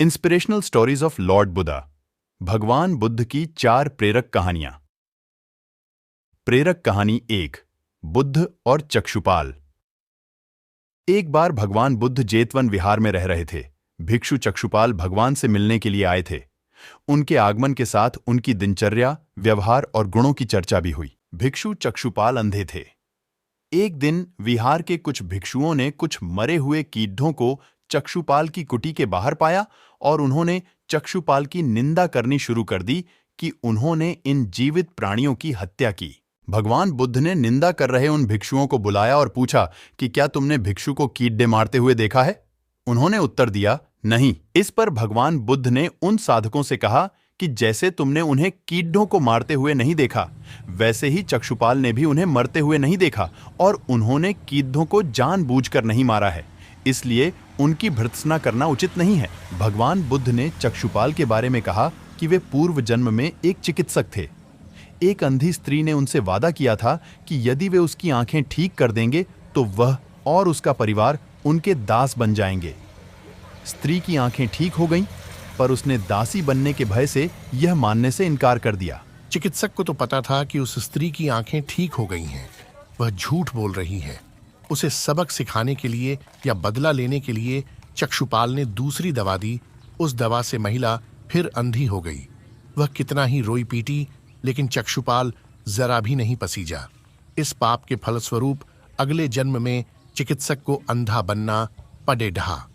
Inspirational stories of Lord Buddha. भगवान बुद्ध की 4 प्रेरक कहानियां। प्रेरक कहानी 1, बुद्ध और चक्षुपाल। एक बार भगवान बुद्ध जेतवन विहार में रह रहे थे। भिक्षु चक्षुपाल भगवान से मिलने के लिए आए थे। उनके आगमन के साथ उनकी दिनचर्या, व्यवहार और गुणों की चर्चा भी हुई। भिक्षु चक्षुपाल अंधे थे। एक दिन विहार के कुछ भिक्षुओं ने कुछ मरे हुए कीड़ों को चक्षुपाल की कुटी के बाहर पाया और उन्होंने चक्षुपाल की निंदा करनी शुरू कर दी कि उन्होंने इन जीवित प्राणियों की हत्या की। भगवान बुद्ध ने निंदा कर रहे उन भिक्षुओं को बुलाया और पूछा कि क्या तुमने भिक्षु को कीड़े मारते हुए देखा है? उन्होंने उत्तर दिया, नहीं। इस पर भगवान बुद्ध ने उन साधकों से कहा कि जैसे तुमने उन्हें कीड़ों को मारते हुए नहीं देखा, वैसे ही चक्षुपाल ने भी उन्हें मरते हुए नहीं देखा और उन्होंने कीड़ों को जानबूझकर नहीं मारा है, इसलिए उनकी भर्त्सना करना उचित नहीं है। भगवान बुद्ध ने चक्षुपाल के बारे में कहा कि वे पूर्व जन्म में एक चिकित्सक थे। एक अंधी स्त्री ने उनसे वादा किया था कि यदि वे उसकी आंखें ठीक कर देंगे तो वह और उसका परिवार उनके दास बन जाएंगे। स्त्री की आंखें ठीक हो गईं, पर उसने दासी बनने के भय से यह मानने से इनकार कर दिया। चिकित्सक को तो पता था कि उस स्त्री की आंखें ठीक हो गई हैं। वह झूठ बोल रही है। उसे सबक सिखाने के लिए या बदला लेने के लिए चक्षुपाल ने दूसरी दवा दी। उस दवा से महिला फिर अंधी हो गई। वह कितना ही रोई पीटी, लेकिन चक्षुपाल जरा भी नहीं पसीजा। इस पाप के फलस्वरूप अगले जन्म में चिकित्सक को अंधा बनना पड़े ढहा।